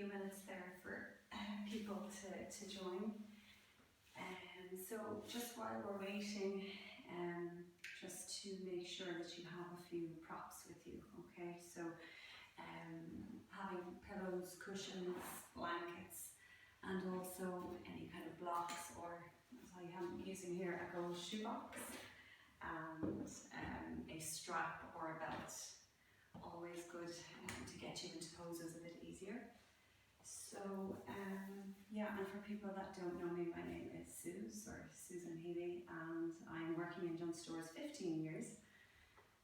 minutes there for people to join. So just while we're waiting, just to make sure that you have a few props with you, okay? So having pillows, cushions, blankets, and also any kind of blocks, or as I am using here, a gold shoebox, and a strap or a belt. Always good to get you into poses a bit easier. So yeah, and for people that don't know me, my name is Susan Healy, and I'm working in Dunnes Stores 15 years,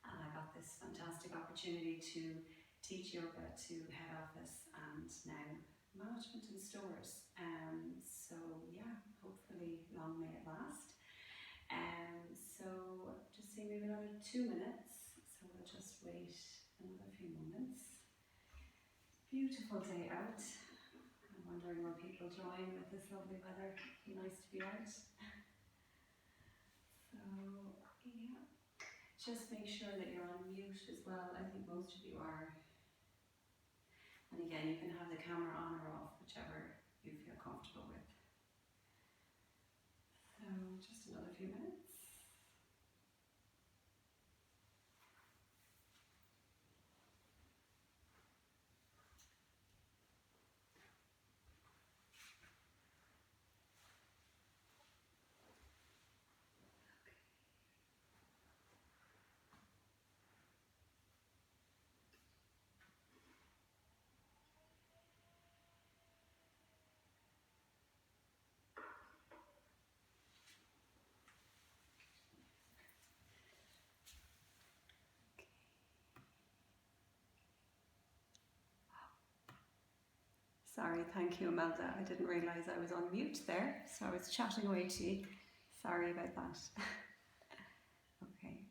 and I got this fantastic opportunity to teach yoga to head office and now management in stores. So yeah, hopefully long may it last. So just say maybe another 2 minutes, so we'll just wait another few moments. Beautiful day out. I'm wondering will people join with this lovely weather. Be nice to be out. So yeah, just make sure that you're on mute as well. I think most of you are. And again, you can have the camera on or off, whichever you feel comfortable with. So just another few minutes. Sorry, thank you, Imelda. I didn't realise I was on mute there, so I was chatting away to you. Sorry about that. Okay,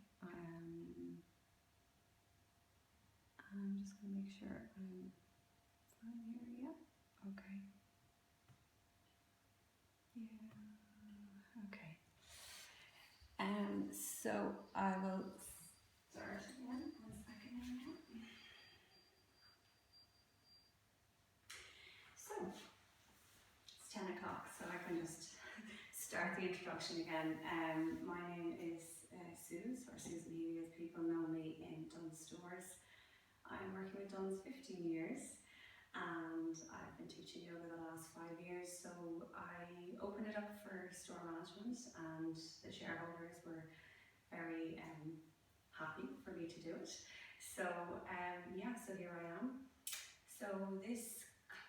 I'm just going to make sure I'm fine here. Yeah, okay. Yeah, okay. So I will start again. 1 second now. So it's 10 o'clock, so I can just start the introduction again. My name is Susan Healy, as people know me in Dunnes Stores. I'm working with Dunnes 15 years, and I've been teaching yoga the last 5 years. So I opened it up for store management, and the shareholders were very happy for me to do it. So yeah, so here I am. So this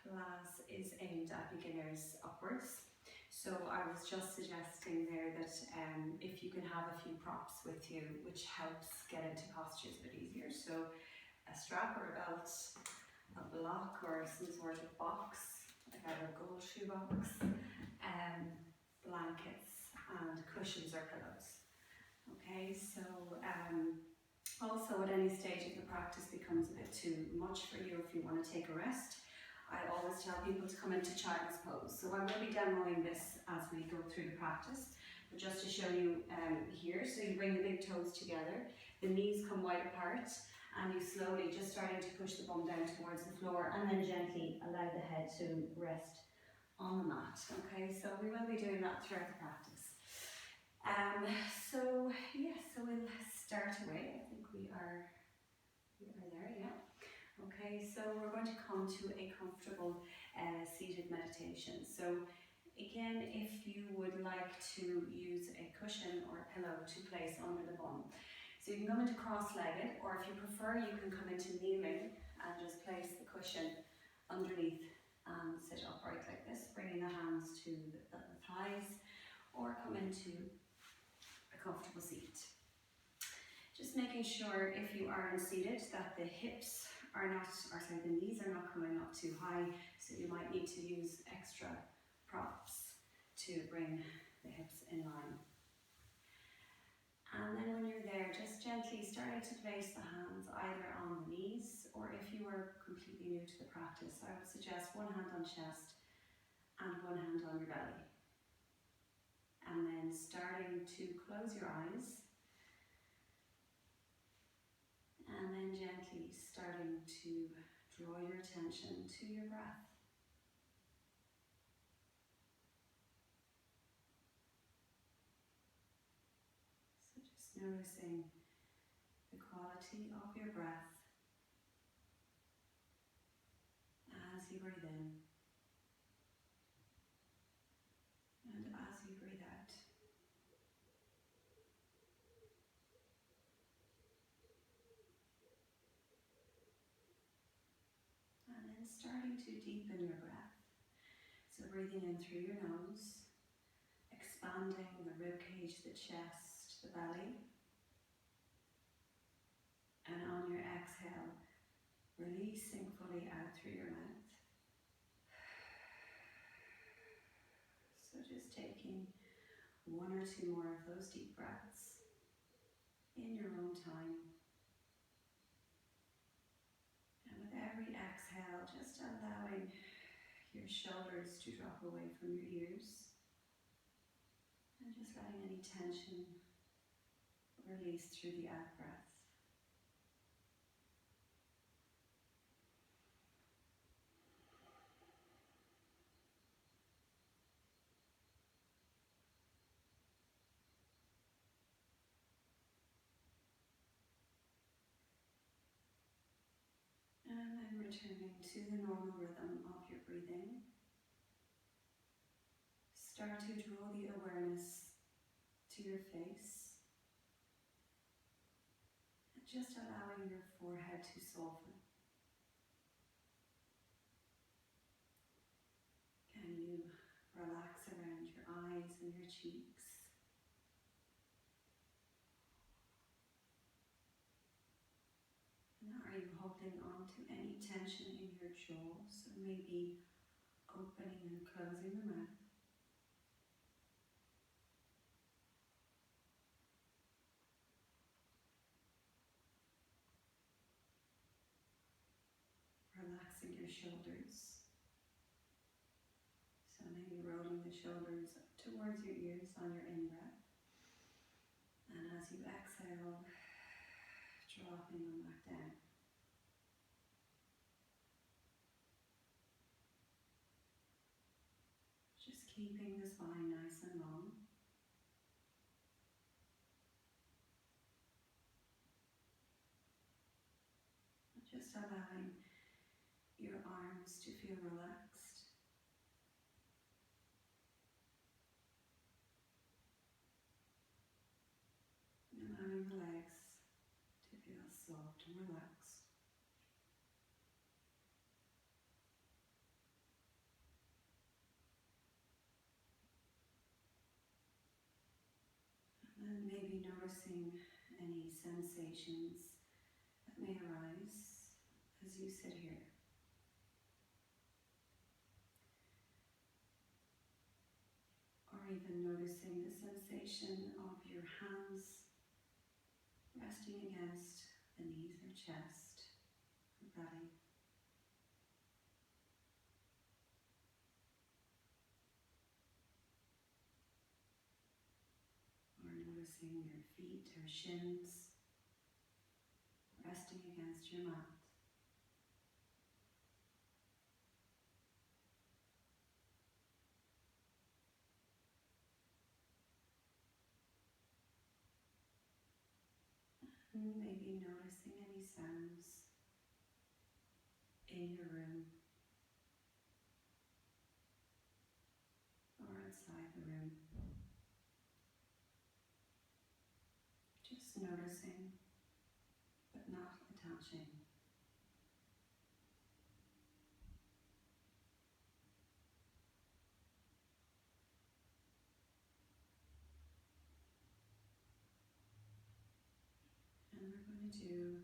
class is aimed at beginners upwards. So I was just suggesting there that if you can have a few props with you, which helps get into postures a bit easier. So a strap or a belt, a block or some sort of box, like a gold shoebox, blankets and cushions or pillows. Okay, so also at any stage if the practice becomes a bit too much for you, if you want to take a rest, I always tell people to come into child's pose. So I will be demoing this as we go through the practice, but just to show you here, so you bring the big toes together, the knees come wide apart, and you slowly just starting to push the bum down towards the floor, and then gently allow the head to rest on the mat. Okay, so we will be doing that throughout the practice. So yes, so we'll start away. I think we are there, yeah. Okay, so we're going to come to a comfortable seated meditation. So again, if you would like to use a cushion or a pillow to place under the bum. So you can come into cross-legged, or if you prefer, you can come into kneeling and just place the cushion underneath and sit upright like this, bringing the hands to the thighs, or come into a comfortable seat. Just making sure if you are seated that the hips are not, or sorry, the knees are not coming up too high, so you might need to use extra props to bring the hips in line. And then when you're there, just gently starting to place the hands either on the knees, or if you are completely new to the practice, I would suggest one hand on chest and one hand on your belly. And then starting to close your eyes. And then gently starting to draw your attention to your breath. Just noticing the quality of your breath as you breathe in and as you breathe out. And then starting to deepen your breath. So breathing in through your nose, expanding the rib cage, the chest, the belly. And on your exhale, releasing fully out through your mouth. So just taking one or two more of those deep breaths in your own time. And with every exhale, just allowing your shoulders to drop away from your ears. And just letting any tension release through the out breath. And then returning to the normal rhythm of your breathing. Start to draw the awareness to your face. And just allowing your forehead to soften. Can you relax around your eyes and your cheeks? And are you holding on to any tension in your jaw? So maybe opening and closing the mouth. Relaxing your shoulders. So maybe rolling the shoulders up towards your ears on your in-breath. And as you exhale, dropping them back down. Just keeping the spine nice and long. Just allowing your arms to feel relaxed. And allowing the legs to feel soft and relaxed. And then maybe noticing any sensations that may arise as you sit here. Or even noticing the sensation of your hands resting against the knees or chest or belly. Or noticing your feet or shins resting against your mat. And maybe noticing any sounds in your room or outside the room. Just noticing, but not attaching. And we're going to do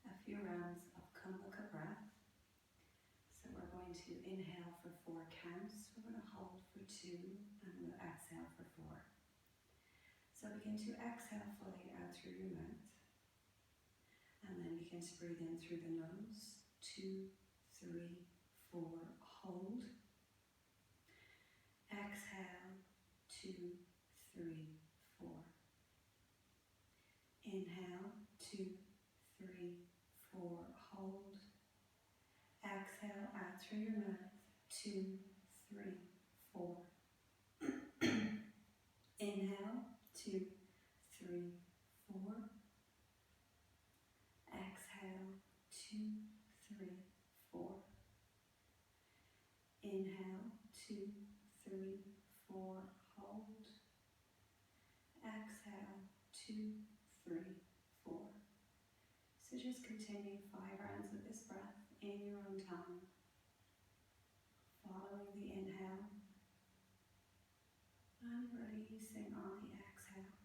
a few rounds of kumbhaka breath. So we're going to inhale for 4 counts, we're going to hold for 2, and we'll exhale for 4. So begin to exhale fully out through your mouth, and then begin to breathe in through the nose, 2, 3, 4, hold. Exhale, 2, 3, 4. Inhale, 2, 3, 4, hold. Exhale out through your mouth, 2, 3, 4. Inhale, 2, 3, 2, 3, 4. Inhale, 2, 3, 4, hold. Exhale, 2, 3, 4. So just continue 5 rounds of this breath in your own time, following the inhale and releasing on the exhale.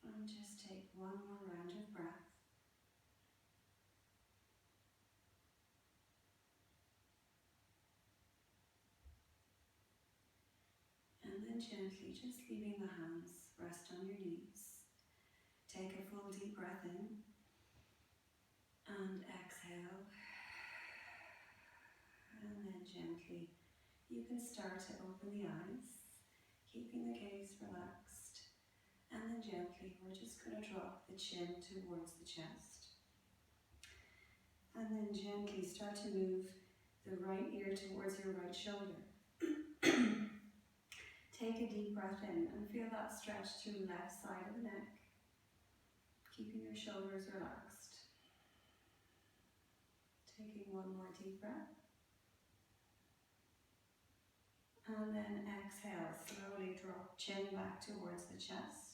And just take one more round of breath. And then gently, just leaving the hands rest on your knees. Take a full deep breath in and exhale. And then gently, you can start to open the eyes, keeping the gaze relaxed. And then gently, we're just going to drop the chin towards the chest. And then gently start to move the right ear towards your right shoulder. Take a deep breath in and feel that stretch through the left side of the neck, keeping your shoulders relaxed. Taking one more deep breath. And then exhale, slowly drop chin back towards the chest.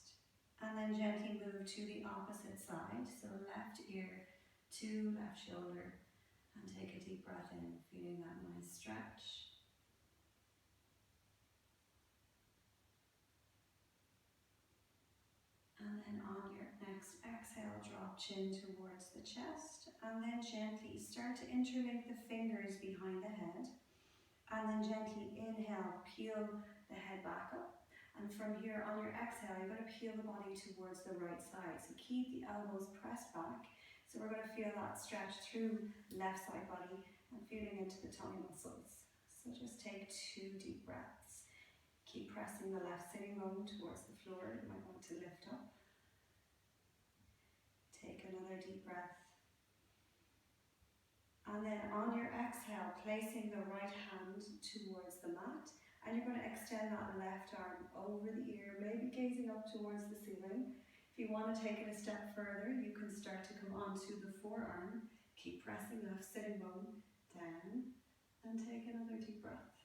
And then gently move to the opposite side, so left ear to left shoulder. And take a deep breath in, feeling that nice stretch. And then on your next exhale, drop chin towards the chest. And then gently start to interlink the fingers behind the head. And then gently inhale, peel the head back up. And from here, on your exhale, you're going to peel the body towards the right side. So keep the elbows pressed back. So we're going to feel that stretch through left side body and feeling into the tummy muscles. So just take 2 deep breaths. Keep pressing the left sitting bone towards the floor. You might want to lift up. Take another deep breath. And then on your exhale, placing the right hand towards the mat. And you're going to extend that left arm over the ear, maybe gazing up towards the ceiling. If you want to take it a step further, you can start to come onto the forearm. Keep pressing left sitting bone down. And take another deep breath.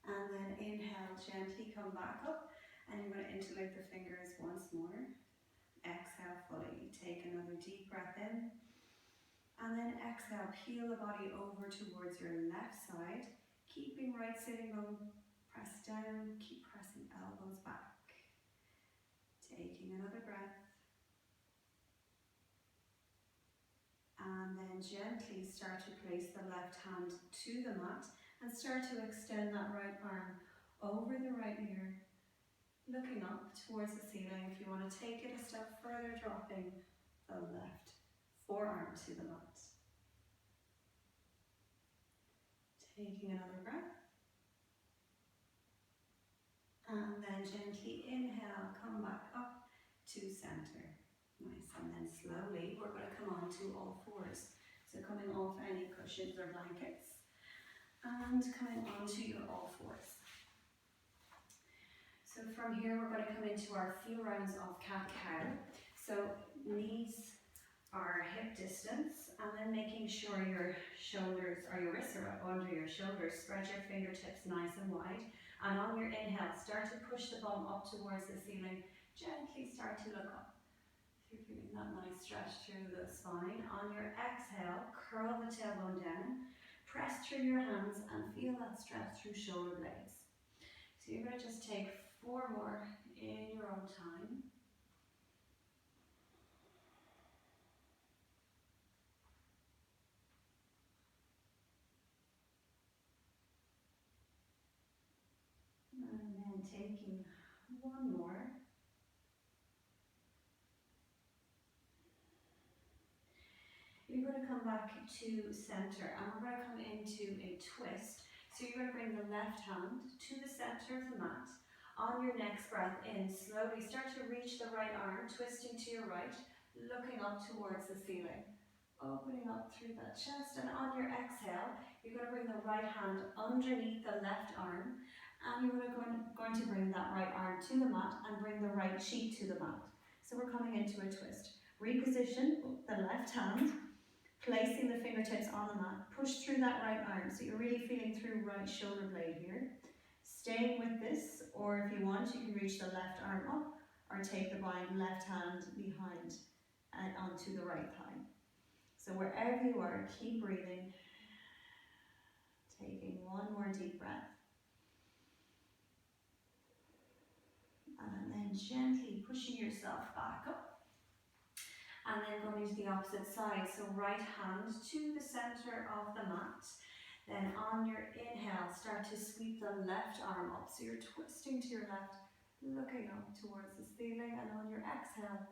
And then inhale, gently come back up. And you're going to interlink the fingers once more. Exhale fully. Take another deep breath in. And then exhale, peel the body over towards your left side. Keeping right sitting bone pressed down. Keep pressing elbows back. Taking another breath. And then gently start to place the left hand to the mat. And start to extend that right arm over the right ear. Looking up towards the ceiling. If you want to take it a step further, dropping the left forearm to the mat. Taking another breath. And then gently inhale, come back up to center. Nice. And then slowly we're going to come on to all fours. So coming off any cushions or blankets. And coming onto your all fours. So from here we're going to come into our few rounds of cat-cow. So knees are hip distance, and then making sure your shoulders or your wrists are up under your shoulders. Spread your fingertips nice and wide. And on your inhale, start to push the bum up towards the ceiling. Gently start to look up. If you're feeling that nice stretch through the spine. On your exhale, curl the tailbone down. Press through your hands and feel that stretch through shoulder blades. So you're going to just take 4 more in your own time. taking one more. You're going to come back to center and we're going to come into a twist. So you're going to bring the left hand to the center of the mat. On your next breath in, slowly start to reach the right arm, twisting to your right, looking up towards the ceiling. Opening up through that chest, and on your exhale, you're going to bring the right hand underneath the left arm, and you're going to bring that right arm to the mat and bring the right cheek to the mat. So we're coming into a twist. Reposition the left hand, placing the fingertips on the mat. Push through that right arm, so you're really feeling through right shoulder blade here. Staying with this, or if you want, you can reach the left arm up, or take the left hand behind and onto the right thigh. So wherever you are, keep breathing. Taking one more deep breath. And then gently pushing yourself back up. And then going to the opposite side. So right hand to the center of the mat. Then on your inhale, start to sweep the left arm up. So you're twisting to your left, looking up towards the ceiling. And on your exhale,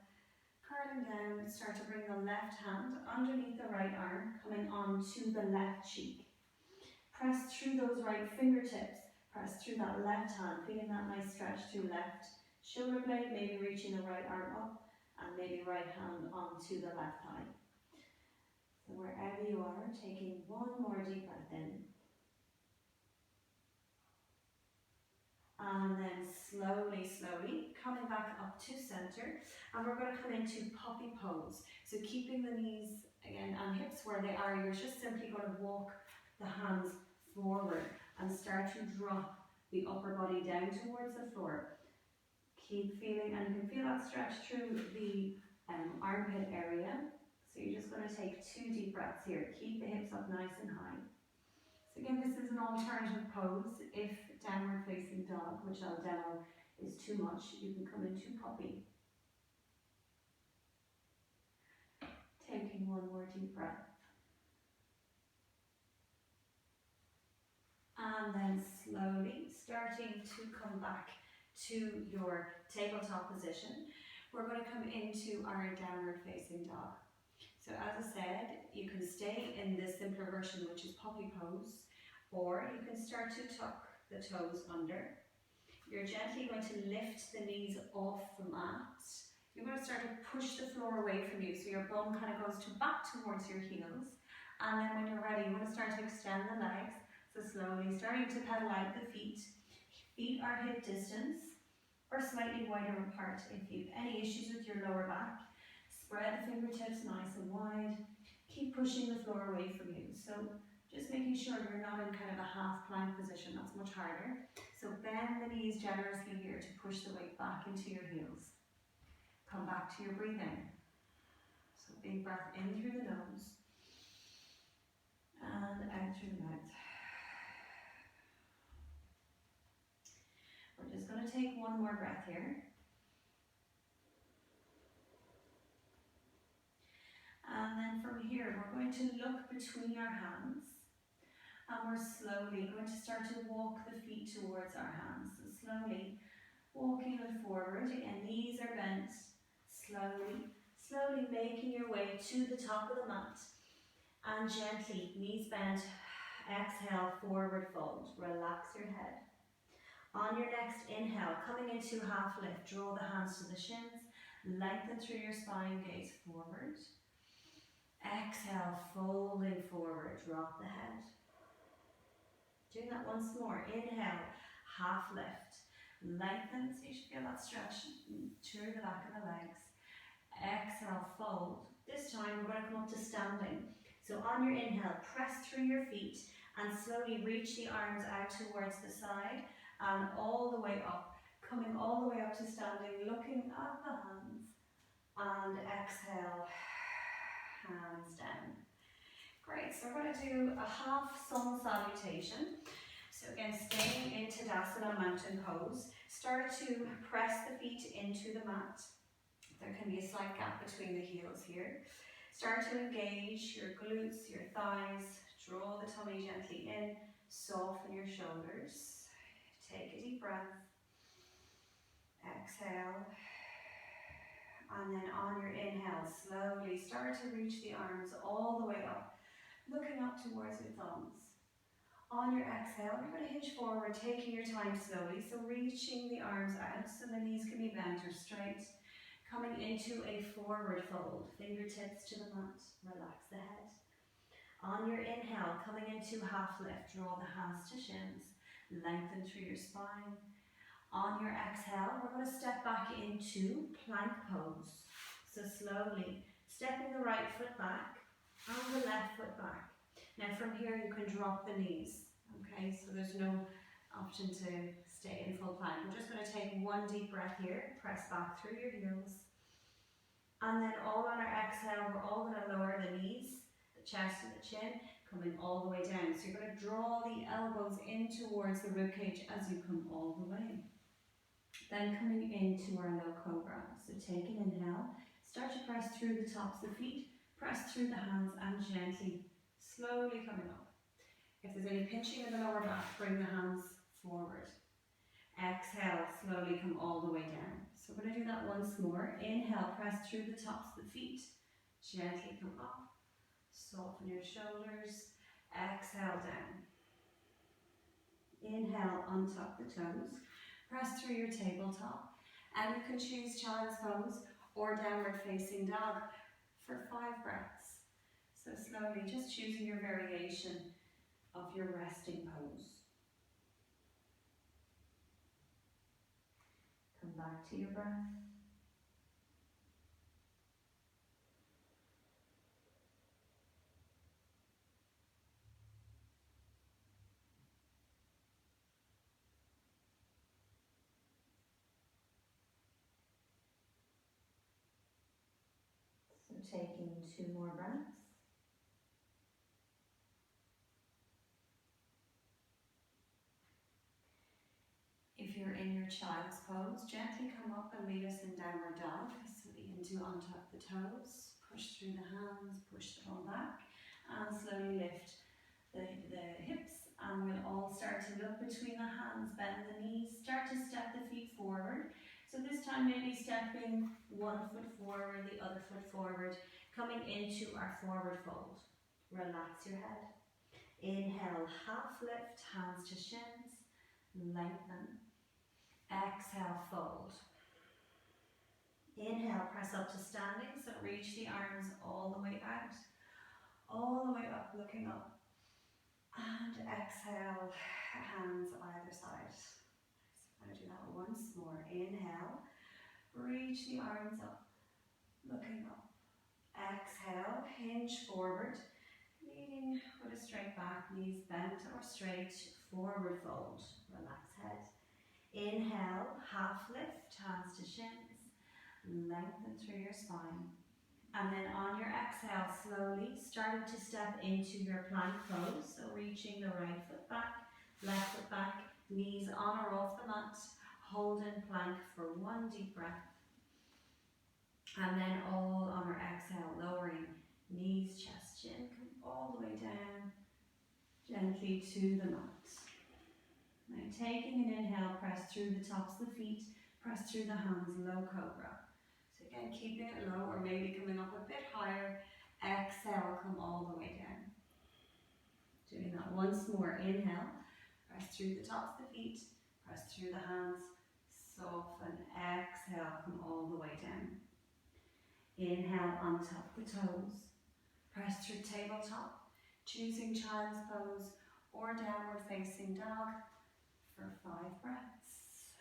curling down, start to bring the left hand underneath the right arm, coming onto the left cheek. Press through those right fingertips. Press through that left hand, feeling that nice stretch through left shoulder blade, maybe reaching the right arm up, and maybe right hand onto the left thigh. So wherever you are, taking one more deep breath in. And then slowly, slowly, coming back up to center. And we're going to come into poppy pose. So keeping the knees, again, and hips where they are, you're just simply going to walk the hands forward and start to drop the upper body down towards the floor. Keep feeling, and you can feel that stretch through the armpit area. So you're just going to take 2 deep breaths here. Keep the hips up nice and high. So again, this is an alternative pose. If downward facing dog, which I'll demo, is too much, you can come into puppy. Taking one more deep breath. And then slowly starting to come back to your tabletop position. We're going to come into our downward facing dog. So as I said, you can stay in this simpler version, which is puppy pose, or you can start to tuck the toes under. You're gently going to lift the knees off the mat. You're going to start to push the floor away from you, so your bum kind of goes back towards your heels. And then when you're ready, you want to start to extend the legs. So slowly starting to pedal out the feet. Feet are hip distance or slightly wider apart if you have any issues with your lower back. Spread the fingertips nice and wide. Keep pushing the floor away from you. So just making sure you're not in kind of a half plank position, that's much harder. So bend the knees generously here to push the weight back into your heels. Come back to your breathing. So big breath in through the nose and out through the mouth. We're just going to take one more breath here. And then from here, we're going to look between our hands. And we're slowly going to start to walk the feet towards our hands. So slowly walking them forward. Again, knees are bent. Slowly, slowly making your way to the top of the mat. And gently, knees bent. Exhale, forward fold. Relax your head. On your next inhale, coming into half lift, draw the hands to the shins. Lengthen through your spine, gaze forward. Exhale, folding forward, drop the head. Doing that once more. Inhale, half lift. Lengthen, so you should feel that stretch through the back of the legs. Exhale, fold. This time we're going to come up to standing. So on your inhale, press through your feet and slowly reach the arms out towards the side and all the way up. Coming all the way up to standing, looking at the hands. And exhale, hands down. Great, so we're going to do a half sun salutation. So again, staying in Tadasana mountain pose. Start to press the feet into the mat. There can be a slight gap between the heels here. Start to engage your glutes, your thighs. Draw the tummy gently in. Soften your shoulders. Take a deep breath. Exhale. And then on your inhale, slowly start to reach the arms all the way up, looking up towards your thumbs. On your exhale, you're going to hinge forward, taking your time slowly, so reaching the arms out so the knees can be bent or straight. Coming into a forward fold, fingertips to the mat, relax the head. On your inhale, coming into half lift, draw the hands to shins, lengthen through your spine. On your exhale, we're going to step back into plank pose. So slowly, stepping the right foot back and the left foot back. Now from here you can drop the knees, okay? So there's no option to stay in full plank. We're just going to take one deep breath here, press back through your heels. And then all on our exhale, we're all going to lower the knees, the chest and the chin, coming all the way down. So you're going to draw the elbows in towards the ribcage as you come all the way. Then coming into our low cobra. So take an inhale, start to press through the tops of the feet, press through the hands and gently, slowly coming up. If there's any pinching in the lower back, bring the hands forward. Exhale, slowly come all the way down. So we're going to do that once more. Inhale, press through the tops of the feet, gently come up, soften your shoulders. Exhale down. Inhale, untuck the toes. Press through your tabletop, and you can choose child's pose or downward facing dog for 5 breaths. So slowly, just choosing your variation of your resting pose. Come back to your breath. So taking 2 more breaths. If you're in your child's pose, gently come up and meet us in downward dog. So begin to untuck the toes, push through the hands, push the ball back, and slowly lift the hips. And we'll all start to look between the hands, bend the knees, start to step the feet forward. So this time maybe stepping one foot forward, the other foot forward, coming into our forward fold. Relax your head. Inhale, half lift, hands to shins, lengthen. Exhale, fold. Inhale, press up to standing, so reach the arms all the way out, all the way up, looking up. And exhale, hands either side. So I'm going to do that once more. Inhale, reach the arms up, looking up. Exhale, hinge forward, leaning with a straight back, knees bent or straight, forward fold. Relax head. Inhale, half lift, hands to shins, lengthen through your spine. And then on your exhale, slowly starting to step into your plank pose. So reaching the right foot back, left foot back, knees on or off the mat. Hold in plank for 1 deep breath. And then all on our exhale, lowering knees, chest, chin, come all the way down, gently to the mat. Now taking an inhale, press through the tops of the feet, press through the hands, low cobra. So again, keeping it low or maybe coming up a bit higher. Exhale, come all the way down. Doing that once more. Inhale, press through the tops of the feet, press through the hands, soften. Exhale, come all the way down. Inhale, untap the toes. Press through tabletop, choosing child's pose or downward facing dog for 5 breaths.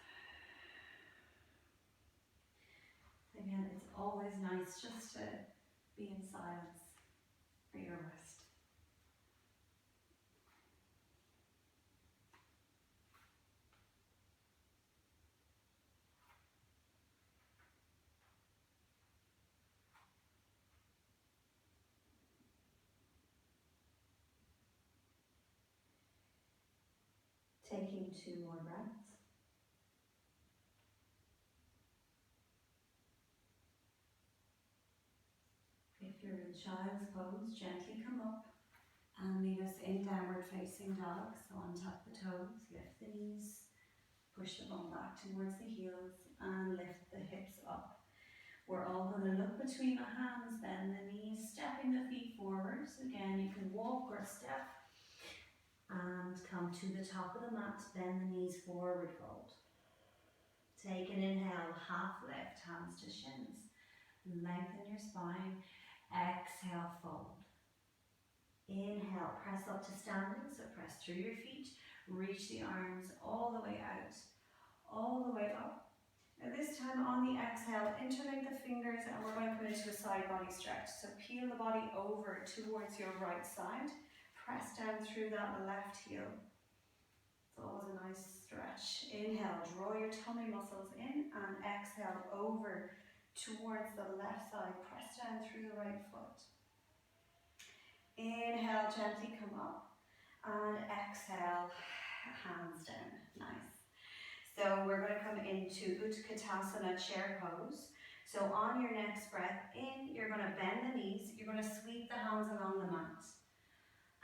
Again, it's always nice just to be in silence for your rest. Taking 2 more breaths. If you're in child's pose, gently come up and meet us in downward facing dog. So untap the toes, lift the knees, Push the bum back towards the heels and lift the hips up. We're all going to look between the hands, bend the knees, stepping the feet forwards. Again, you can walk or step and come to the top of the mat, bend the knees, forward fold. Take an inhale, half lift, hands to shins. Lengthen your spine. Exhale, fold. Inhale, press up to standing, so press through your feet. Reach the arms all the way out, all the way up. And this time on the exhale, interlink the fingers and we're going to come into a side body stretch. So peel the body over towards your right side. Press down through that left heel. It's always a nice stretch. Inhale, draw your tummy muscles in and exhale over towards the left side. Press down through the right foot. Inhale, gently come up and exhale, hands down. Nice. So we're going to come into Utkatasana chair pose. So on your next breath in, you're going to bend the knees, you're going to sweep the hands along the mat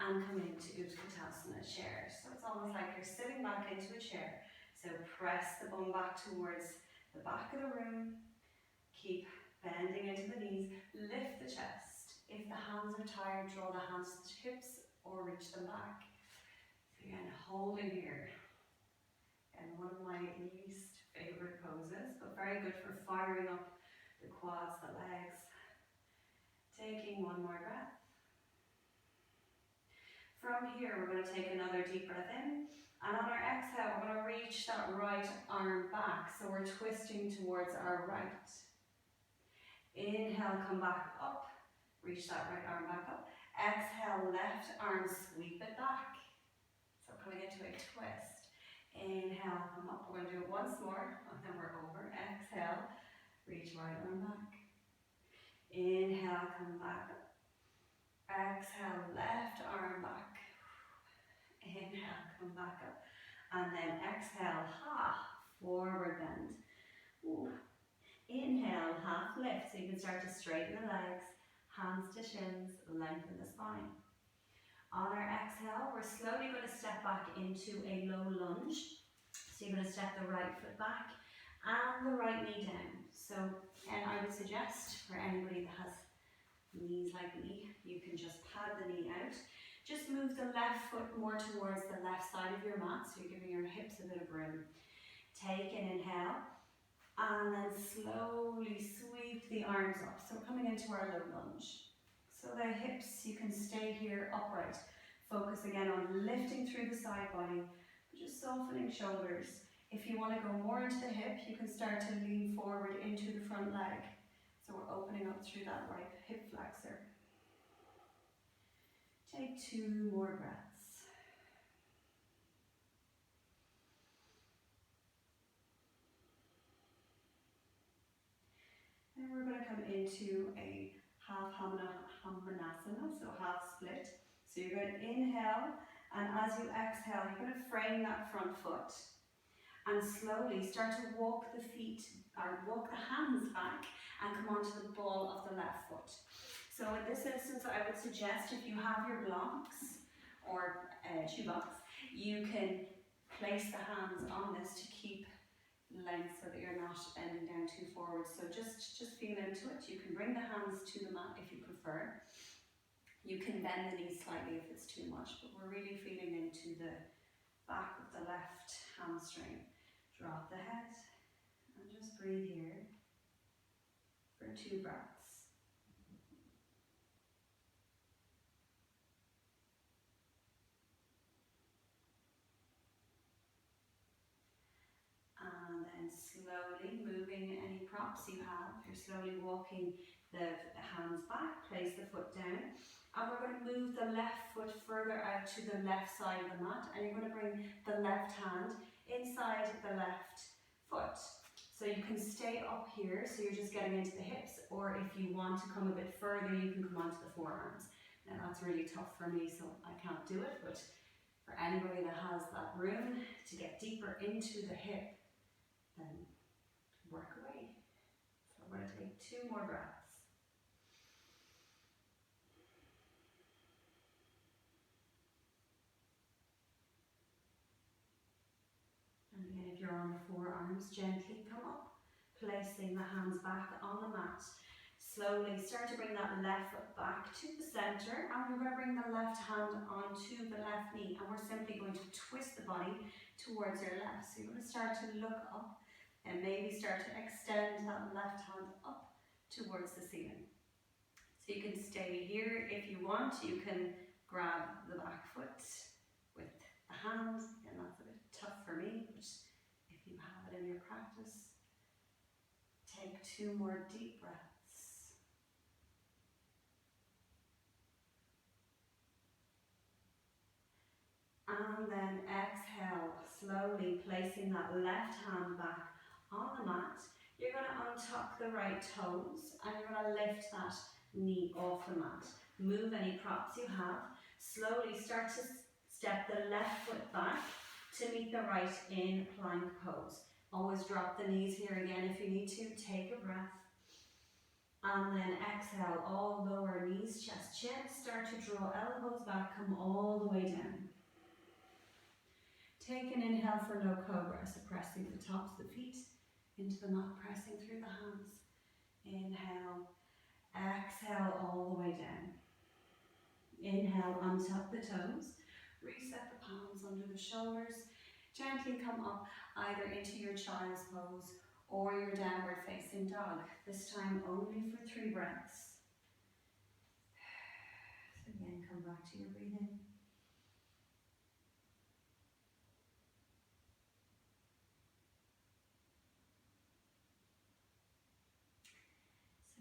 and come into Utkatasana chair. So it's almost like you're sitting back into a chair. So press the bum back towards the back of the room, keep bending into the knees, lift the chest. If the hands are tired, draw the hands to the hips or reach them back. So again, holding here. And one of my least favorite poses, but very good for firing up the quads, the legs. Taking one more breath. From here, we're going to take another deep breath in. And on our exhale, we're going to reach that right arm back. So we're twisting towards our right. Inhale, come back up. Reach that right arm back up. Exhale, left arm, sweep it back. So coming into a twist. Inhale, come up. We're going to do it once more, and then we're over. Exhale, reach right arm back. Inhale, come back up. Exhale, left arm back. Inhale, come back up. And then exhale, half, forward bend. Ooh. Inhale, half lift, so you can start to straighten the legs, hands to shins, lengthen the spine. On our exhale, we're slowly going to step back into a low lunge. So you're going to step the right foot back and the right knee down. So, and I would suggest for anybody that has knees like me, you can just pad the knee out. Just move the left foot more towards the left side of your mat, so you're giving your hips a bit of room. Take an inhale, and then slowly sweep the arms up. So coming into our low lunge. So the hips, you can stay here upright. Focus again on lifting through the side body, just softening shoulders. If you want to go more into the hip, you can start to lean forward into the front leg. So we're opening up through that right hip flexor. Take 2 more breaths. And we're going to come into a half Hamanasana, so half split. So you're going to inhale, and as you exhale, you're going to frame that front foot. And slowly start to walk the feet, or walk the hands back, and come onto the ball of the left foot. So in this instance, I would suggest if you have your blocks, or shoebox, you can place the hands on this to keep length so that you're not bending down too forward. So just feel into it. You can bring the hands to the mat if you prefer. You can bend the knees slightly if it's too much, but we're really feeling into the back of the left hamstring. Drop the head and just breathe here for 2 breaths. And then slowly moving any props you have. You're slowly walking the hands back, place the foot down. And we're going to move the left foot further out to the left side of the mat. And you're going to bring the left hand inside the left foot. So you can stay up here, so you're just getting into the hips, or if you want to come a bit further, you can come onto the forearms. Now that's really tough for me, so I can't do it, but for anybody that has that room to get deeper into the hip, then work away. So we're going to take 2 more breaths. And again, if you're on the forearms, gently come up, placing the hands back on the mat. Slowly start to bring that left foot back to the center, and we're going to bring the left hand onto the left knee, and we're simply going to twist the body towards your left. So you're going to start to look up and maybe start to extend that left hand up towards the ceiling. So you can stay here if you want. You can grab the back foot with the hand, and that's a bit tough for me, but if you have it in your practice, take 2 more deep breaths. And then exhale, slowly placing that left hand back on the mat. You're going to untuck the right toes and you're going to lift that knee off the mat. Move any props you have. Slowly start to step the left foot back to meet the right in plank pose. Always drop the knees here again if you need to. Take a breath. And then exhale, all lower knees, chest, chin. Start to draw elbows back, come all the way down. Take an inhale for no cobra, so pressing the tops of the feet into the mat, pressing through the hands. Inhale, exhale all the way down. Inhale, untuck the toes, reset the palms under the shoulders. Gently come up either into your child's pose or your downward facing dog. This time only for 3 breaths. So again, come back to your breathing.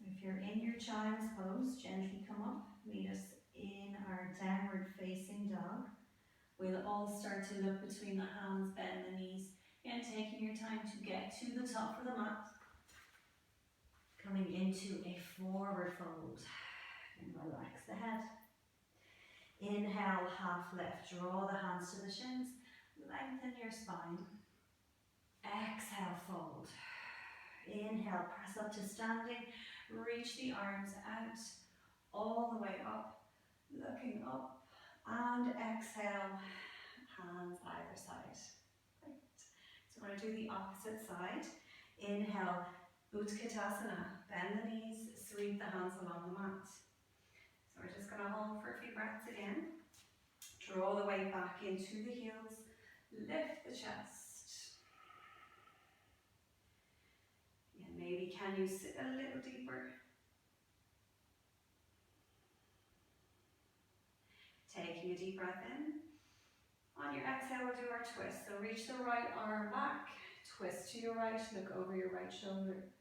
If you're in your child's pose, gently come up, meet us in our downward facing dog. We'll all start to look between the hands, bend the knees, again taking your time to get to the top of the mat. Coming into a forward fold and relax the head. Inhale, half lift, draw the hands to the shins, lengthen your spine. Exhale, fold. Inhale, press up to standing. Reach the arms out, all the way up, looking up, and exhale, hands either side. Great. So we're going to do the opposite side. Inhale, Utkatasana, bend the knees, sweep the hands along the mat. So we're just going to hold for a few breaths again. Draw the weight back into the heels, lift the chest. Maybe can you sit a little deeper? Taking a deep breath in. On your exhale, we'll do our twist. So reach the right arm back, twist to your right, look over your right shoulder.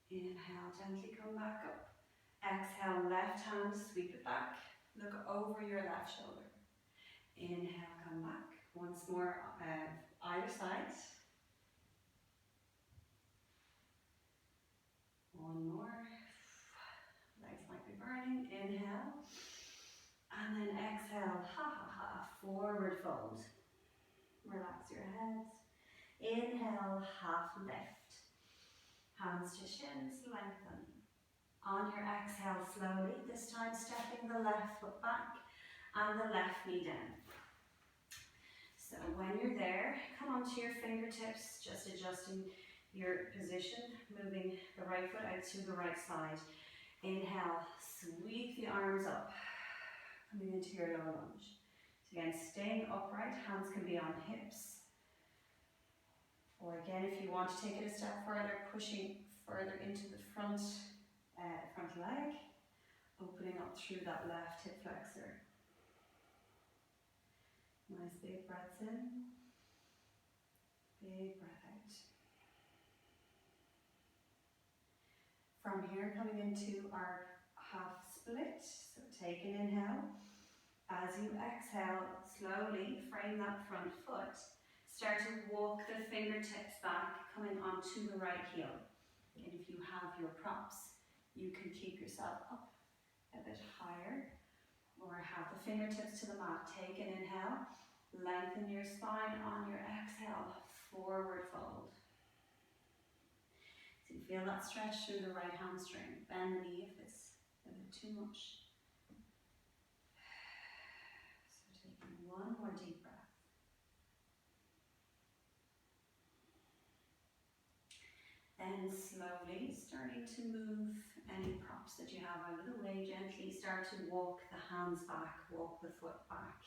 Inhale, gently come back up. Exhale, left hand, sweep it back, look over your left shoulder. Inhale, come back. Once more, either side. One more. Legs might be burning. Inhale. And then exhale. Ha ha ha. Forward fold. Relax your head. Inhale. Half lift. Hands to shins. Lengthen. On your exhale, slowly. This time stepping the left foot back and the left knee down. So when you're there, come onto your fingertips, just adjusting your position, moving the right foot out to the right side. Inhale, sweep the arms up, coming into your low lunge. So again, staying upright, hands can be on hips. Or again, if you want to take it a step further, pushing further into the front leg, opening up through that left hip flexor. Nice big breaths in, big breath out. From here, coming into our half split, so take an inhale. As you exhale, slowly frame that front foot. Start to walk the fingertips back, coming onto the right heel. And if you have your props, you can keep yourself up a bit higher, or have the fingertips to the mat. Take an inhale, lengthen your spine. On your exhale, forward fold. So you feel that stretch through the right hamstring. Bend the knee if it's a bit too much. So taking one more deep breath. Then slowly starting to move any props that you have out of the way. Gently start to walk the hands back, walk the foot back.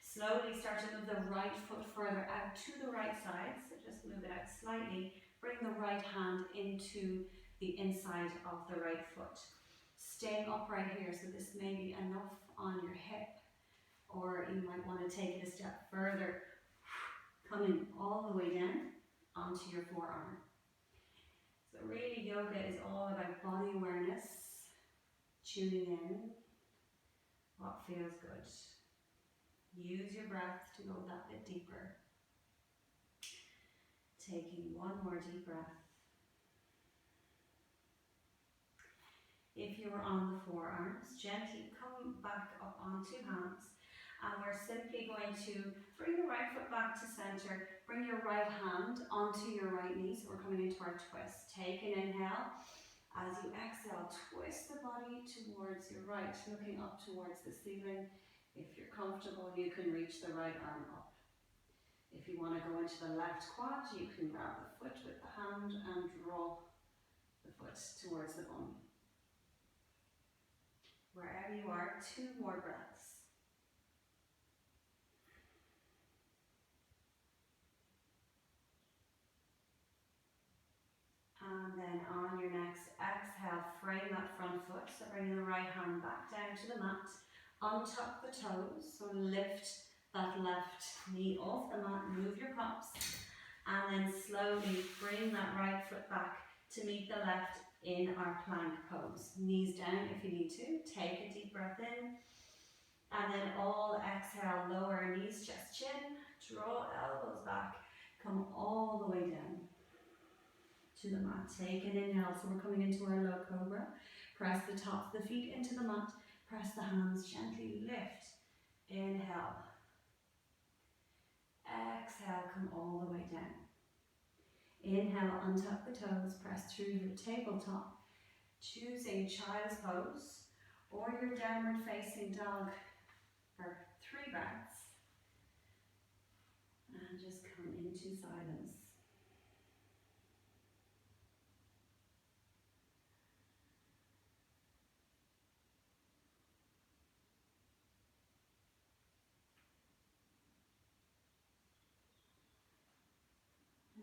Slowly start to move the right foot further out to the right side. So just move it out slightly. Bring the right hand into the inside of the right foot. Staying upright here, so this may be enough on your hip, or you might want to take it a step further, coming all the way down onto your forearm. So really yoga is all about body awareness, tuning in, what feels good. Use your breath to go that bit deeper. Taking one more deep breath. If you are on the forearms, gently come back up on two hands, and we're simply going to bring the right foot back to center, bring your right hand onto your right knee, so we're coming into our twist. Take an inhale. As you exhale, twist the body towards your right, looking up towards the ceiling. If you're comfortable, you can reach the right arm up. If you want to go into the left quad, you can grab the foot with the hand and draw the foot towards the bum. Wherever you are, 2 more breaths. And then on your next exhale, frame that front foot. So bring the right hand back down to the mat. Untuck the toes. So lift that left knee off the mat. Move your props. And then slowly bring that right foot back to meet the left in our plank pose. Knees down if you need to. Take a deep breath in. And then all exhale, lower knees, chest, chin. Draw elbows back. Come all the way down to the mat. Take an inhale, so we're coming into our low cobra. Press the tops of the feet into the mat. Press the hands, gently lift. Inhale. Exhale, come all the way down. Inhale, untuck the toes, press through your tabletop. Choosing child's pose or your downward facing dog for 3 breaths. And just come into silence.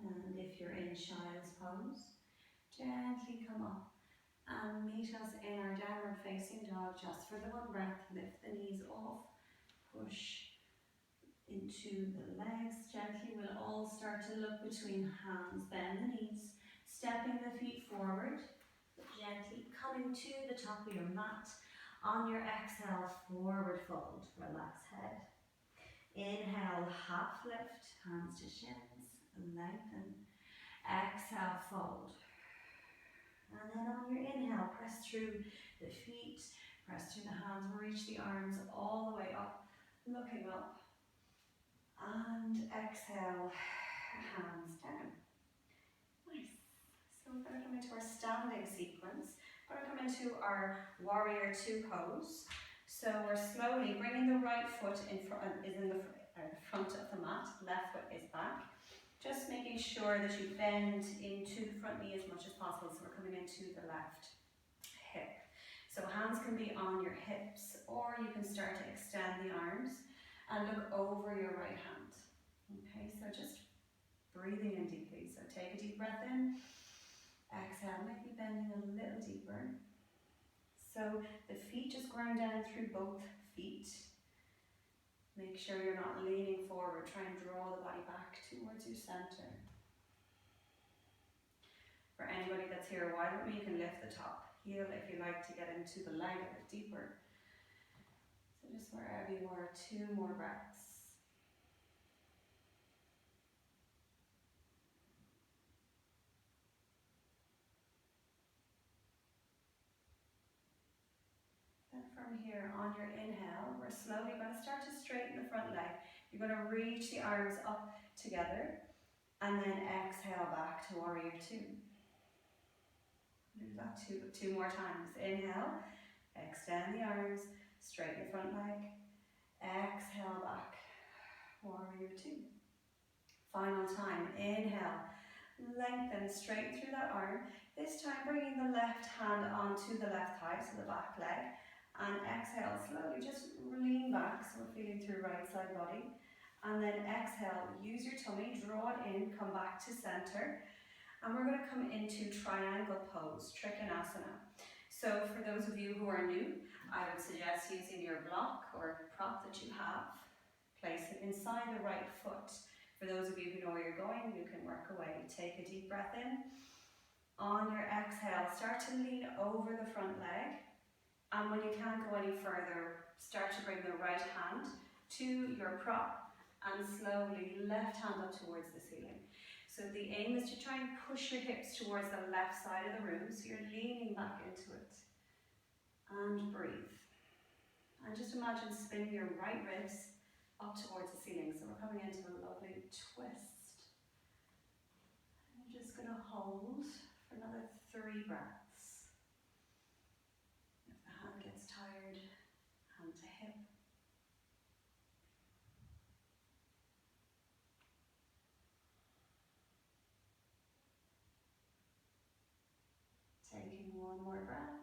And if you're in child's pose, gently come up and meet us in our downward facing dog just for the 1 breath. Lift the knees off, push into the legs. Gently we'll all start to look between hands, bend the knees, stepping the feet forward, gently coming to the top of your mat. On your exhale, forward fold, relax head. Inhale, half lift, hands to shins, lengthen. Exhale, fold. And then on your inhale, press through the feet, press through the hands, reach the arms all the way up, looking up. And exhale, hands down. Nice. So we're going to come into our standing sequence. We're going to come into our warrior 2 pose. So we're slowly bringing the right foot in front, is in the front of the mat, left foot is back. Just making sure that you bend into the front knee as much as possible. So we're coming into the left hip. So hands can be on your hips, or you can start to extend the arms and look over your right hand. Okay, so just breathing in deeply. So take a deep breath in. Exhale, maybe bending a little deeper. So the feet just ground down through both feet. Make sure you're not leaning forward. Try and draw the body back towards your center. For anybody that's here a while with me, you can lift the top heel if you like to get into the leg a bit deeper. So just wherever you are, 2 more breaths. Then from here, on your inhale, we're slowly going to start to straighten the front leg. You're going to reach the arms up together and then exhale back to warrior 2. Do that two more times. Inhale, extend the arms, straighten the front leg. Exhale back, warrior 2. Final time, inhale, Lengthen straight through that arm. This time bringing the left hand onto the left thigh, so the back leg. And exhale, slowly just lean back, so we're feeling through right side body. And then exhale, use your tummy, draw it in, come back to center. And we're going to come into triangle pose, Trikonasana. So for those of you who are new, I would suggest using your block or prop that you have, place it inside the right foot. For those of you who know where you're going, you can work away. Take a deep breath in. On your exhale, start to lean over the front leg. And when you can't go any further, start to bring the right hand to your prop and slowly left hand up towards the ceiling. So the aim is to try and push your hips towards the left side of the room, so you're leaning back into it. And breathe. And just imagine spinning your right ribs up towards the ceiling. So we're coming into a lovely twist. And you're just going to hold for another 3 breaths. If the hand gets tired, hand to hip. Taking 1 more breath.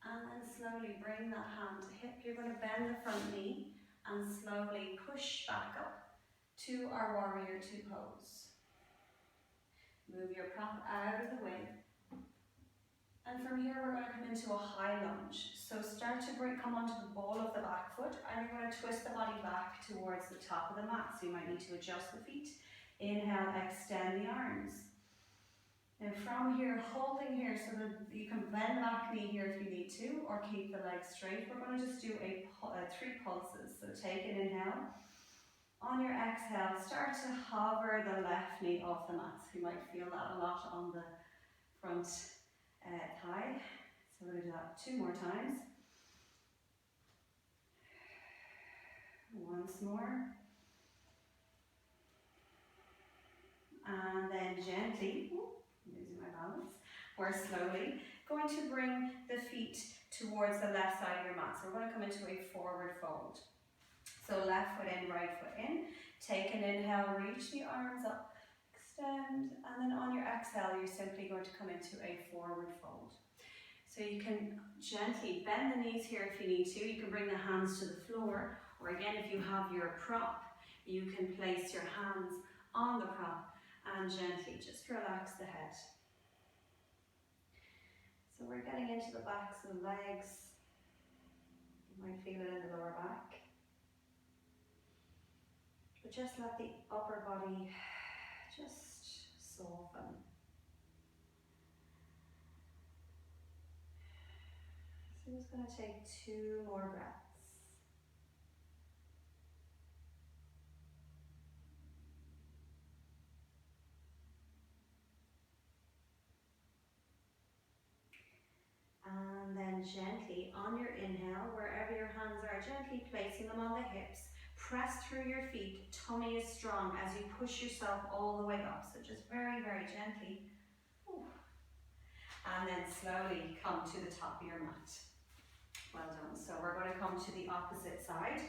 And then slowly bring that hand to hip. You're going to bend the front knee and slowly push back up to our warrior 2 pose. Move your prop out of the way. And from here we're going to come into a high lunge. So start to come onto the ball of the back foot and you're going to twist the body back towards the top of the mat. So you might need to adjust the feet. Inhale, extend the arms. Now from here, holding here so that you can bend the back knee here if you need to, or keep the legs straight. We're going to just do 3 pulses. So take an inhale. On your exhale, start to hover the left knee off the mat. So you might feel that a lot on the front thigh. So we're going to do that 2 more times. Once more. And then gently, losing my balance, we're slowly going to bring the feet towards the left side of your mat. So we're going to come into a forward fold. So left foot in, right foot in. Take an inhale, reach the arms up, extend, and then on your exhale, you're simply going to come into a forward fold. So you can gently bend the knees here if you need to. You can bring the hands to the floor, or again, if you have your prop, you can place your hands on the prop and gently just relax the head. So we're getting into the backs of the legs. You might feel it in the lower back. But just let the upper body just soften. So I'm just going to take 2 more breaths. And then gently on your inhale, wherever your hands are, gently placing them on the hips. Press through your feet, tummy is strong as you push yourself all the way up. So just very, very gently. Ooh. And then slowly come to the top of your mat. Well done. So we're going to come to the opposite side.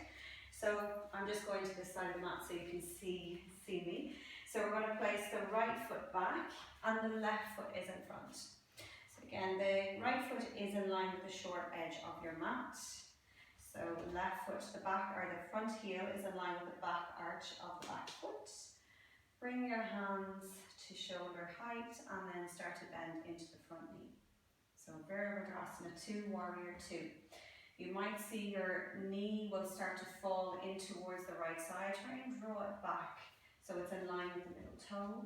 So I'm just going to this side of the mat so you can see me. So we're going to place the right foot back and the left foot is in front. Again, the right foot is in line with the short edge of your mat. So the left foot, the back or the front heel is in line with the back arch of the back foot. Bring your hands to shoulder height and then start to bend into the front knee. So Virabhadrasana 2, Warrior 2. You might see your knee will start to fall in towards the right side. Try and draw it back so it's in line with the middle toe.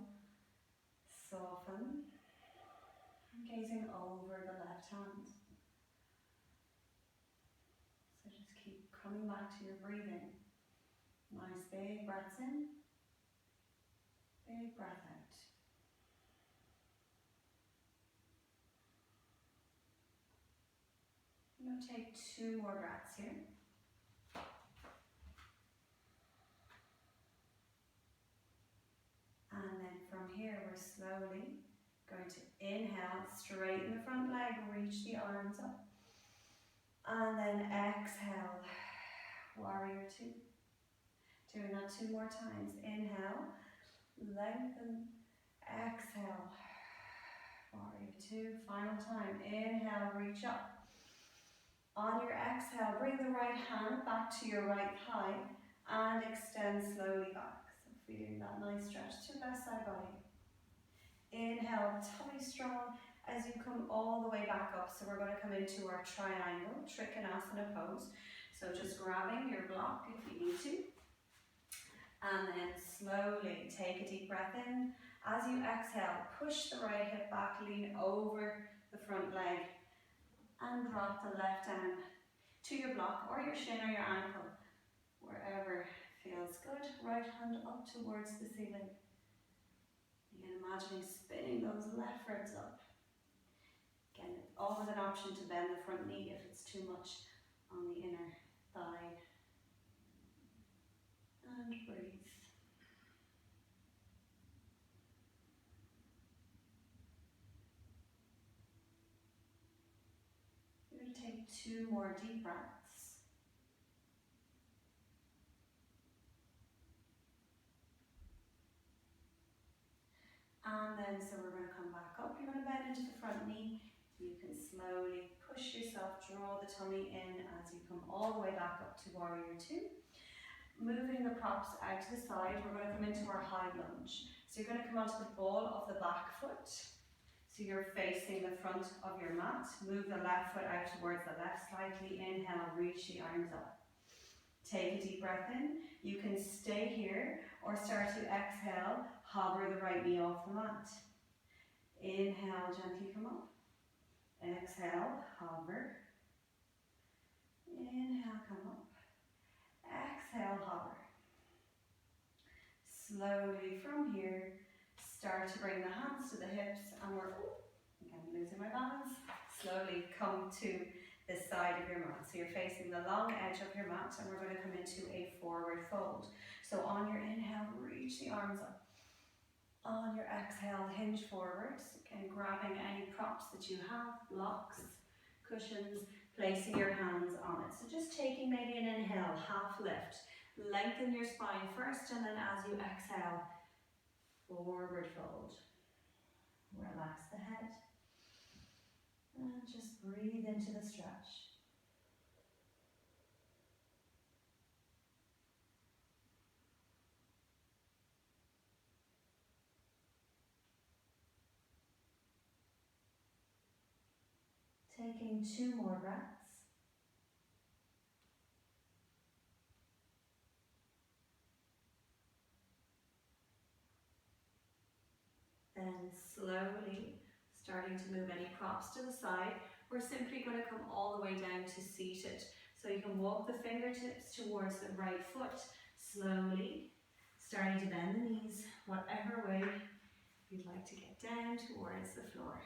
Soften. Gazing over the left hand. So just keep coming back to your breathing. Nice big breaths in, big breath out. I'm going to take 2 more breaths here. And then from here we're slowly going to inhale, straighten the front leg, reach the arms up. And then exhale, Warrior 2. Doing that 2 more times. Inhale, lengthen, exhale. Warrior 2, final time. Inhale, reach up. On your exhale, bring the right hand back to your right thigh and extend slowly back. So feeling that nice stretch to left side body. Inhale, tummy strong as you come all the way back up. So we're going to come into our triangle, Trikonasana pose. So just grabbing your block if you need to. And then slowly take a deep breath in. As you exhale, push the right hip back, lean over the front leg. And drop the left hand to your block or your shin or your ankle, wherever feels good. Right hand up towards the ceiling. Again, imagining spinning those left ribs up. Again, it's always an option to bend the front knee if it's too much on the inner thigh. And breathe. Take 2 more deep breaths. And then, so we're going to come back up. You're going to bend into the front knee. You can slowly push yourself, draw the tummy in as you come all the way back up to Warrior 2. Moving the props out to the side, we're going to come into our high lunge. So you're going to come onto the ball of the back foot. So you're facing the front of your mat. Move the left foot out towards the left slightly. Inhale, reach the arms up. Take a deep breath in. You can stay here or start to exhale, hover the right knee off the mat. Inhale, gently come up. Exhale, hover. Inhale, come up. Exhale, hover. Slowly from here, start to bring the hands to the hips, and we're, again, losing my balance. Slowly come to the side of your mat. So you're facing the long edge of your mat, and we're going to come into a forward fold. So on your inhale, reach the arms up. On your exhale, hinge forwards, and grabbing any props that you have, blocks, cushions, placing your hands on it. So just taking maybe an inhale, half lift. Lengthen your spine first, and then as you exhale, forward fold. Relax the head. And just breathe into the stretch. Taking 2 more breaths. Then slowly starting to move any props to the side. We're simply going to come all the way down to seated. So you can walk the fingertips towards the right foot slowly, starting to bend the knees, whatever way you'd like to get down towards the floor.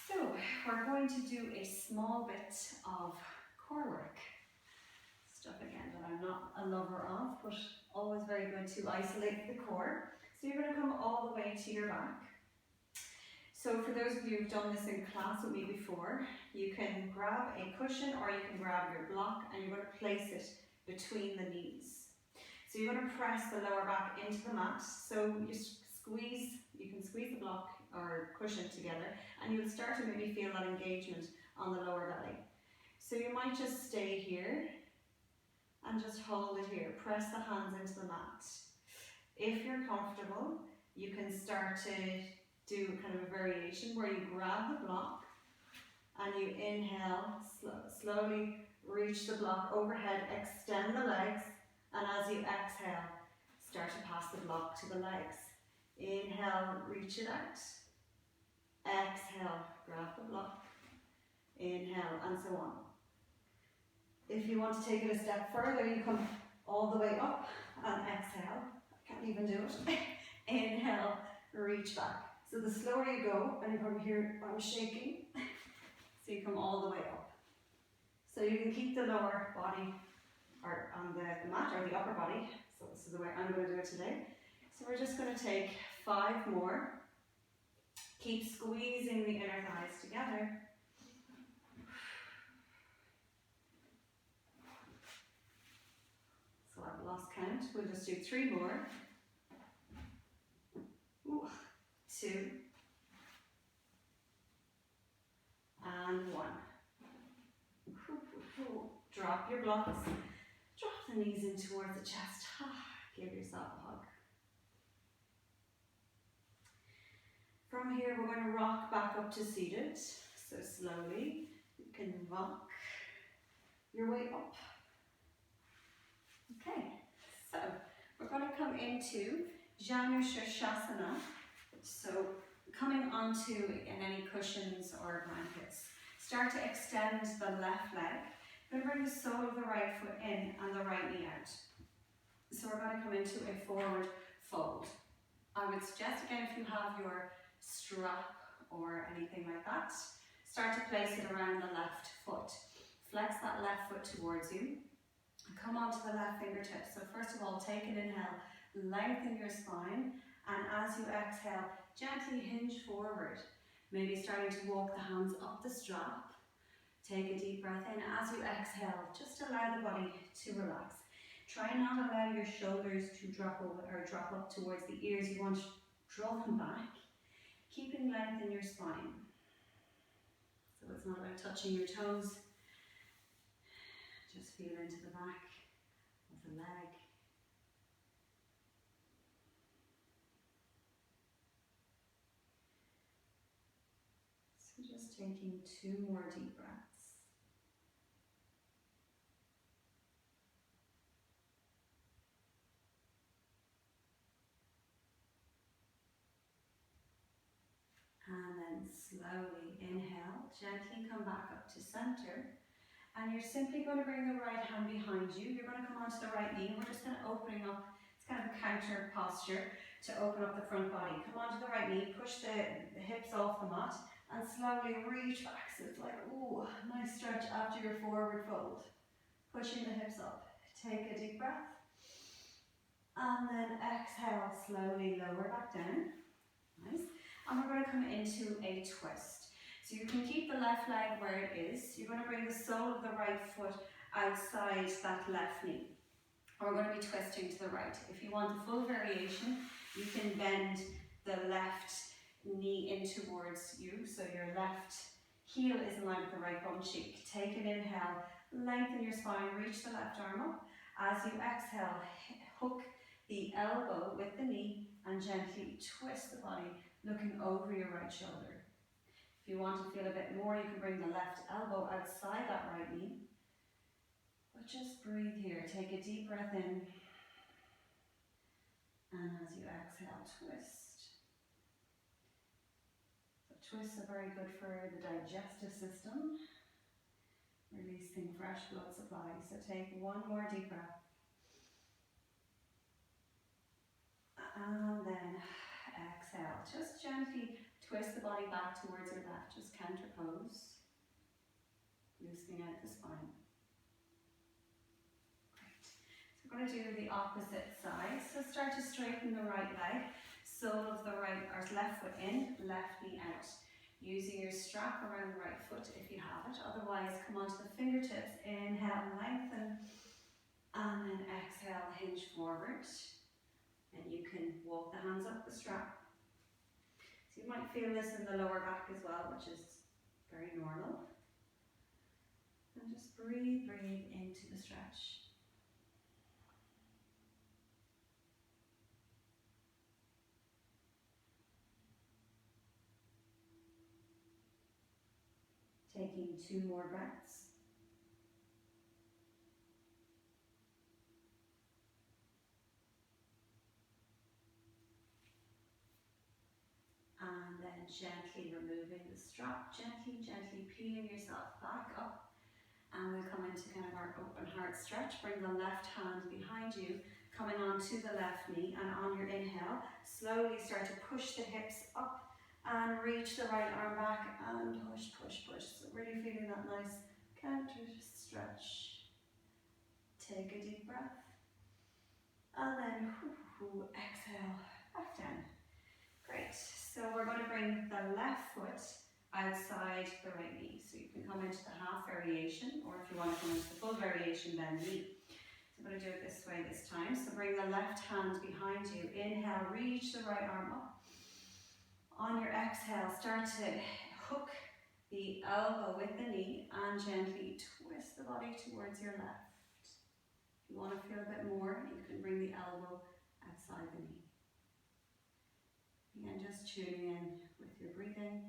So we're going to do a small bit of core work. Stuff again that I'm not a lover of, but always very good to isolate the core. So you're going to come all the way to your back. So for those of you who've done this in class with me before, you can grab a cushion or you can grab your block and you're going to place it between the knees. So you're going to press the lower back into the mat. So you can squeeze the block or cushion together and you'll start to maybe feel that engagement on the lower belly. So you might just stay here and just hold it here. Press the hands into the mat. If you're comfortable, you can start to do kind of a variation where you grab the block and you inhale, slowly reach the block overhead, extend the legs, and as you exhale, start to pass the block to the legs. Inhale, reach it out. Exhale, grab the block. Inhale, and so on. If you want to take it a step further, you come all the way up and exhale. I can't even do it. Inhale, reach back. So the slower you go, and you probably hear I'm shaking, so you come all the way up. So you can keep the lower body or on the mat or the upper body. So this is the way I'm going to do it today. So we're just going to take 5 more. Keep squeezing the inner thighs together. count. We'll just do 3 more. Ooh, 2. And 1. Drop your blocks. Drop the knees in towards the chest. Give yourself a hug. From here, we're going to rock back up to seated. So slowly, you can rock your way up. Okay, so we're going to come into Janu Shirshasana. So coming onto any cushions or blankets. Start to extend the left leg. Then bring the sole of the right foot in and the right knee out. So we're going to come into a forward fold. I would suggest again, if you have your strap or anything like that, start to place it around the left foot. Flex that left foot towards you. Come onto the left fingertips. So first of all, take an inhale, lengthen your spine, and as you exhale, gently hinge forward. Maybe starting to walk the hands up the strap. Take a deep breath in. As you exhale, just allow the body to relax. Try not to allow your shoulders to drop over or drop up towards the ears. You want to draw them back, keeping length in your spine. So it's not about touching your toes. Just feel into the back of the leg. So just taking 2 more deep breaths. And then slowly inhale, gently come back up to center. And you're simply going to bring the right hand behind you. You're going to come onto the right knee. We're just kind of opening up. It's kind of a counter posture to open up the front body. Come onto the right knee, push the hips off the mat, and slowly reach back. So it's like, ooh, nice stretch after your forward fold. Pushing the hips up. Take a deep breath. And then exhale, slowly lower back down. Nice. And we're going to come into a twist. So you can keep the left leg where it is. You're going to bring the sole of the right foot outside that left knee. Or we're going to be twisting to the right. If you want a full variation, you can bend the left knee in towards you. So your left heel is in line with the right bum cheek. Take an inhale, lengthen your spine, reach the left arm up. As you exhale, hook the elbow with the knee and gently twist the body, looking over your right shoulder. If you want to feel a bit more, you can bring the left elbow outside that right knee. But just breathe here. Take a deep breath in. And as you exhale, twist. So twists are very good for the digestive system, releasing fresh blood supply. So take 1 more deep breath. And then exhale. Just gently twist the body back towards your left. Just counter pose. Loosening out the spine. Great. So we're going to do the opposite side. So start to straighten the right leg. Sole of the right or left foot in, left knee out. Using your strap around the right foot if you have it. Otherwise, come onto the fingertips. Inhale, lengthen. And then exhale, hinge forward. And you can walk the hands up the strap. So you might feel this in the lower back as well, which is very normal. And just breathe into the stretch. Taking 2 more breaths. And then gently removing the strap, gently peeling yourself back up. And we'll come into kind of our open heart stretch. Bring the left hand behind you, coming onto the left knee, and on your inhale, slowly start to push the hips up and reach the right arm back and push. So really feeling that nice counter stretch. Take a deep breath. And then exhale, back down. Great. So we're going to bring the left foot outside the right knee. So you can come into the half variation, or if you want to come into the full variation, bend the knee. So I'm going to do it this way this time. So bring the left hand behind you. Inhale, reach the right arm up. On your exhale, start to hook the elbow with the knee and gently twist the body towards your left. If you want to feel a bit more, you can bring the elbow outside the knee. Again, just tuning in with your breathing.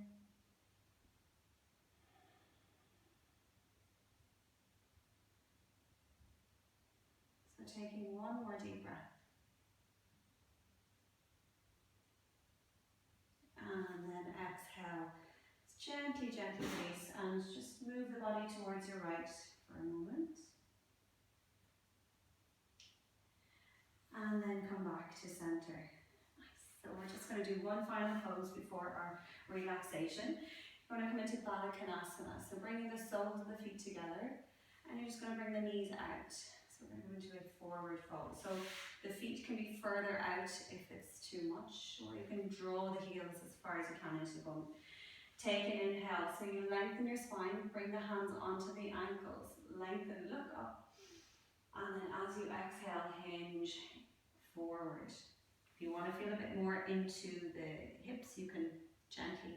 So taking one more deep breath. And then exhale. Gently, gently release and just move the body towards your right for a moment. And then come back to center. Nice. So we're just going to do one final pose before our relaxation. You're going to come into Baddha-Konasana. So bringing the soles of the feet together. And you're just going to bring the knees out. So we're going to go into a forward fold. So the feet can be further out if it's too much. Or you can draw the heels as far as you can into the bum. Take an inhale, so you lengthen your spine, bring the hands onto the ankles, lengthen, look up, and then as you exhale, hinge forward. If you want to feel a bit more into the hips, you can gently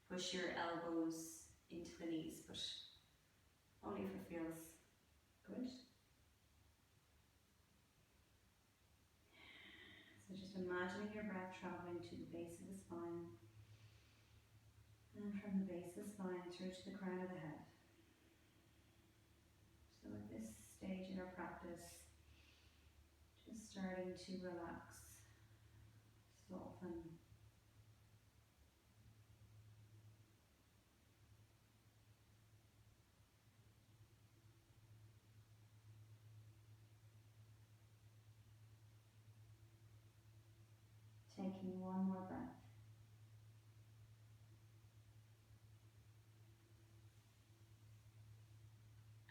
push your elbows into the knees, but only if it feels good. So just imagining your breath traveling to the base of the spine. And from the base of the spine through to the crown of the head. So at this stage in our practice, just starting to relax, soften. Taking one more breath.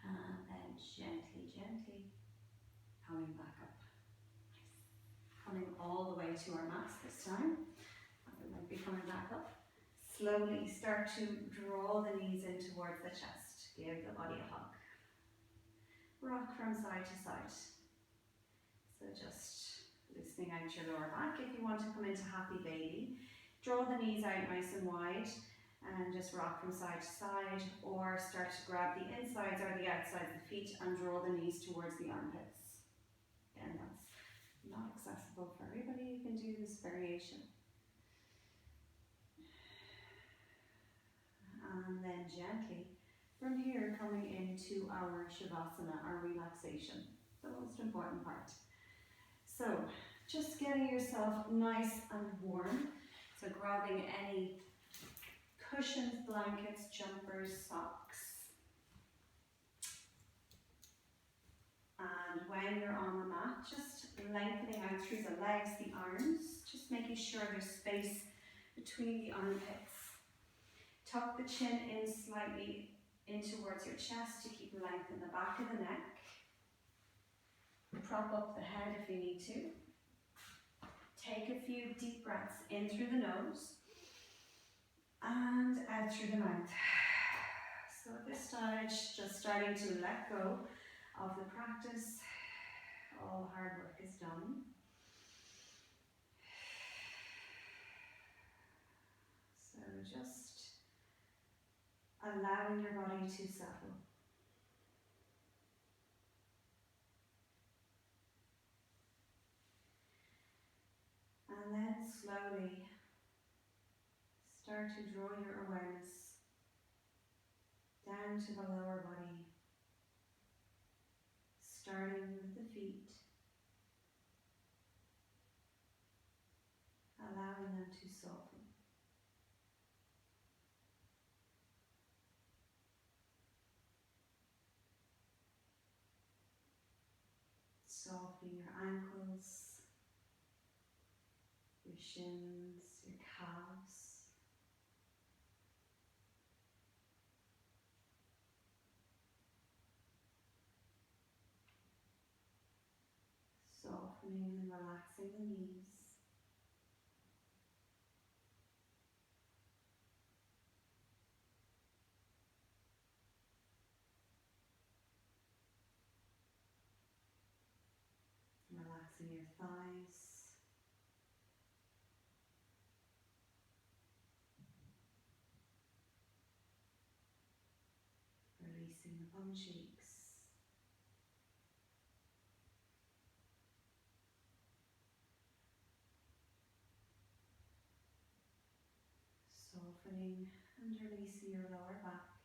And then gently, gently coming back up. Nice. Coming all the way to our mats this time. And we might be coming back up. Slowly start to draw the knees in towards the chest. Give the body a hug. Rock from side to side. So just loosening out your lower back. If you want to come into happy baby, draw the knees out nice and wide. And just rock from side to side, or start to grab the insides or the outsides of the feet and draw the knees towards the armpits. Again, that's not accessible for everybody. You can do this variation. And then gently, from here, coming into our Shavasana, our relaxation, the most important part. So, just getting yourself nice and warm. So grabbing any cushions, blankets, jumpers, socks. And when you're on the mat, just lengthening out through the legs, the arms, just making sure there's space between the armpits. Tuck the chin in slightly in towards your chest to keep length in the back of the neck. Prop up the head if you need to. Take a few deep breaths in through the nose and out through the mouth. So at this stage, just starting to let go of the practice. All hard work is done. So just allowing your body to settle. And then slowly start to draw your awareness down to the lower body, starting with the feet, allowing them to soften. Softening your ankles, your shins, your calves. Softening and relaxing the knees. relaxing your thighs. Releasing the bum cheeks. Softening and releasing your lower back.